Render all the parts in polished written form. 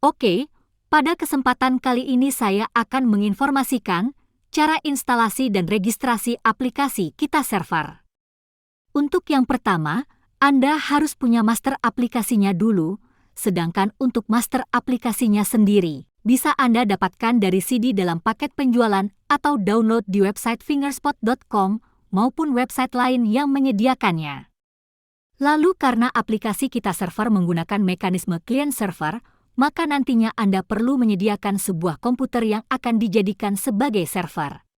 Oke, pada kesempatan kali ini saya akan menginformasikan cara instalasi dan registrasi aplikasi Kita Server. Untuk yang pertama, Anda harus punya master aplikasinya dulu, sedangkan untuk master aplikasinya sendiri bisa Anda dapatkan dari CD dalam paket penjualan atau download di website fingerspot.com maupun website lain yang menyediakannya. Lalu karena aplikasi Kita Server menggunakan mekanisme client server, maka nantinya Anda perlu menyediakan sebuah komputer yang akan dijadikan sebagai server.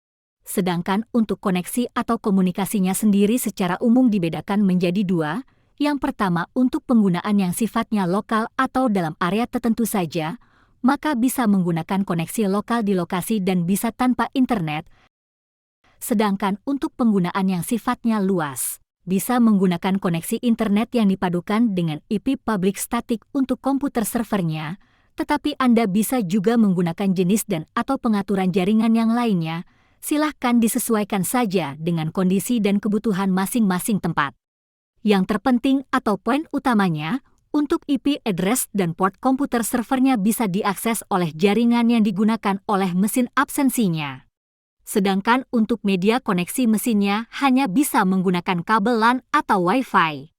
Sedangkan untuk koneksi atau komunikasinya sendiri secara umum dibedakan menjadi dua. Yang pertama untuk penggunaan yang sifatnya lokal atau dalam area tertentu saja, maka bisa menggunakan koneksi lokal di lokasi dan bisa tanpa internet. Sedangkan untuk penggunaan yang sifatnya luas, bisa menggunakan koneksi internet yang dipadukan dengan IP public static untuk komputer servernya, tetapi Anda bisa juga menggunakan jenis dan atau pengaturan jaringan yang lainnya. Silahkan disesuaikan saja dengan kondisi dan kebutuhan masing-masing tempat. Yang terpenting atau poin utamanya, untuk IP address dan port komputer servernya bisa diakses oleh jaringan yang digunakan oleh mesin absensinya. Sedangkan untuk media koneksi mesinnya hanya bisa menggunakan kabel LAN atau Wi-Fi.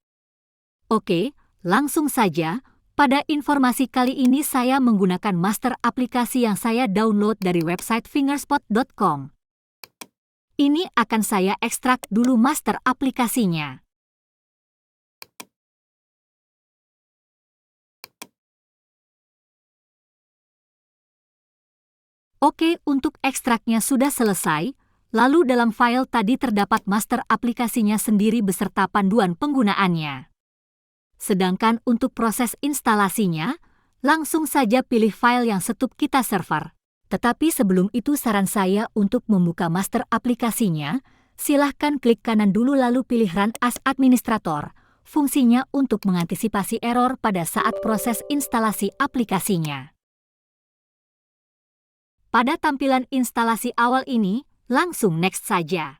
Oke, langsung saja. Pada informasi kali ini saya menggunakan master aplikasi yang saya download dari website fingerspot.com. Ini akan saya ekstrak dulu master aplikasinya. Oke, untuk ekstraknya sudah selesai, lalu dalam file tadi terdapat master aplikasinya sendiri beserta panduan penggunaannya. Sedangkan untuk proses instalasinya, langsung saja pilih file yang setup Kita Server. Tetapi sebelum itu saran saya untuk membuka master aplikasinya, silahkan klik kanan dulu lalu pilih Run as Administrator. Fungsinya untuk mengantisipasi error pada saat proses instalasi aplikasinya. Pada tampilan instalasi awal ini, langsung next saja.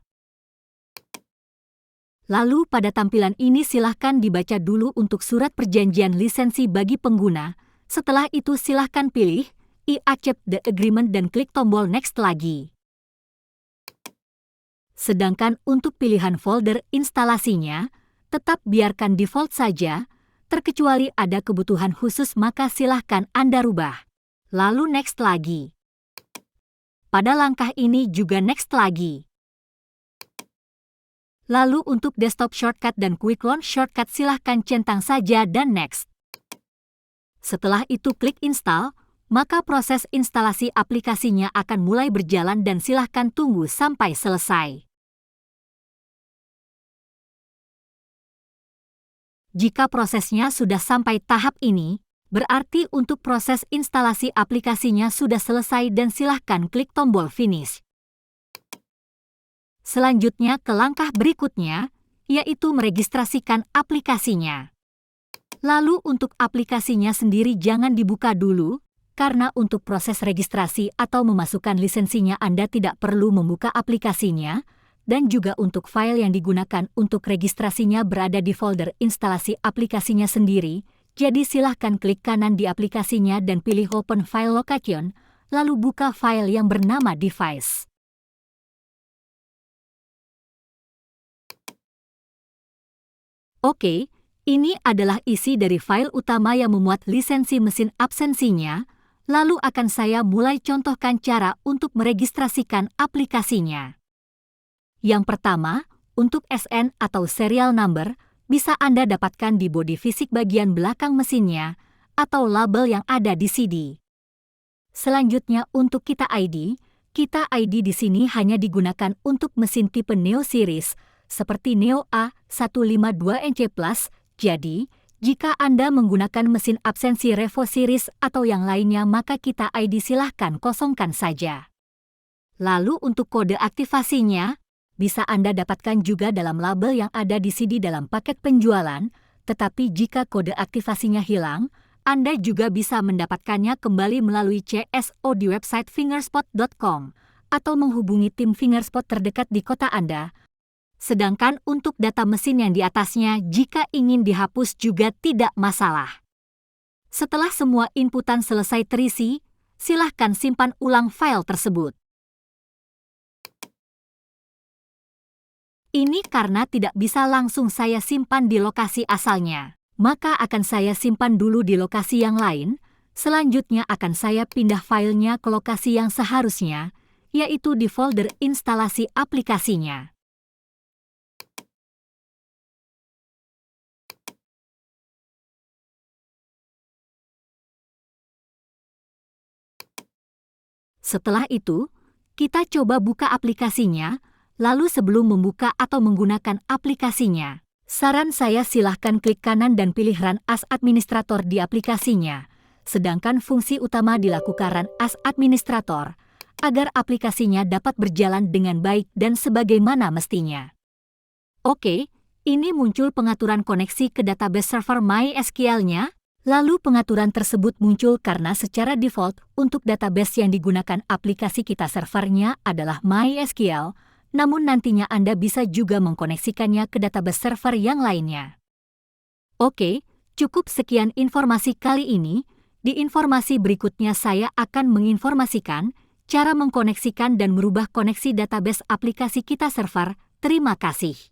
Lalu pada tampilan ini silahkan dibaca dulu untuk surat perjanjian lisensi bagi pengguna. Setelah itu silahkan pilih I accept the agreement dan klik tombol next lagi. Sedangkan untuk pilihan folder instalasinya, tetap biarkan default saja, terkecuali ada kebutuhan khusus maka silahkan Anda rubah. Lalu next lagi. Pada langkah ini juga next lagi. Lalu untuk desktop shortcut dan quick launch shortcut silahkan centang saja dan next. Setelah itu klik install, maka proses instalasi aplikasinya akan mulai berjalan dan silahkan tunggu sampai selesai. Jika prosesnya sudah sampai tahap ini, berarti untuk proses instalasi aplikasinya sudah selesai dan silahkan klik tombol finish. Selanjutnya ke langkah berikutnya, yaitu meregistrasikan aplikasinya. Lalu untuk aplikasinya sendiri jangan dibuka dulu, karena untuk proses registrasi atau memasukkan lisensinya Anda tidak perlu membuka aplikasinya, dan juga untuk file yang digunakan untuk registrasinya berada di folder instalasi aplikasinya sendiri, jadi silahkan klik kanan di aplikasinya dan pilih Open File Location, lalu buka file yang bernama Device. Oke, ini adalah isi dari file utama yang memuat lisensi mesin absensinya, lalu akan saya mulai contohkan cara untuk meregistrasikan aplikasinya. Yang pertama, untuk SN atau serial number, bisa Anda dapatkan di bodi fisik bagian belakang mesinnya atau label yang ada di CD. Selanjutnya untuk Kita ID di sini hanya digunakan untuk mesin tipe Neo Series seperti Neo A152NC+. Jadi, jika Anda menggunakan mesin absensi Revo Series atau yang lainnya maka Kita ID silahkan kosongkan saja. Lalu untuk kode aktivasinya, bisa Anda dapatkan juga dalam label yang ada di CD dalam paket penjualan, tetapi jika kode aktivasinya hilang, Anda juga bisa mendapatkannya kembali melalui CSO di website fingerspot.com atau menghubungi tim Fingerspot terdekat di kota Anda. Sedangkan untuk data mesin yang di atasnya, jika ingin dihapus juga tidak masalah. Setelah semua inputan selesai terisi, silahkan simpan ulang file tersebut. Ini karena tidak bisa langsung saya simpan di lokasi asalnya, maka akan saya simpan dulu di lokasi yang lain. Selanjutnya akan saya pindah filenya ke lokasi yang seharusnya, yaitu di folder instalasi aplikasinya. Setelah itu, kita coba buka aplikasinya, lalu sebelum membuka atau menggunakan aplikasinya, saran saya silahkan klik kanan dan pilih Run as Administrator di aplikasinya, sedangkan fungsi utama dilakukan Run as Administrator, agar aplikasinya dapat berjalan dengan baik dan sebagaimana mestinya. Oke, ini muncul pengaturan koneksi ke database server MySQL-nya. Lalu pengaturan tersebut muncul karena secara default untuk database yang digunakan aplikasi kita servernya adalah MySQL, namun nantinya Anda bisa juga mengkoneksikannya ke database server yang lainnya. Oke, cukup sekian informasi kali ini. Di informasi berikutnya saya akan menginformasikan cara mengkoneksikan dan merubah koneksi database aplikasi kita server. Terima kasih.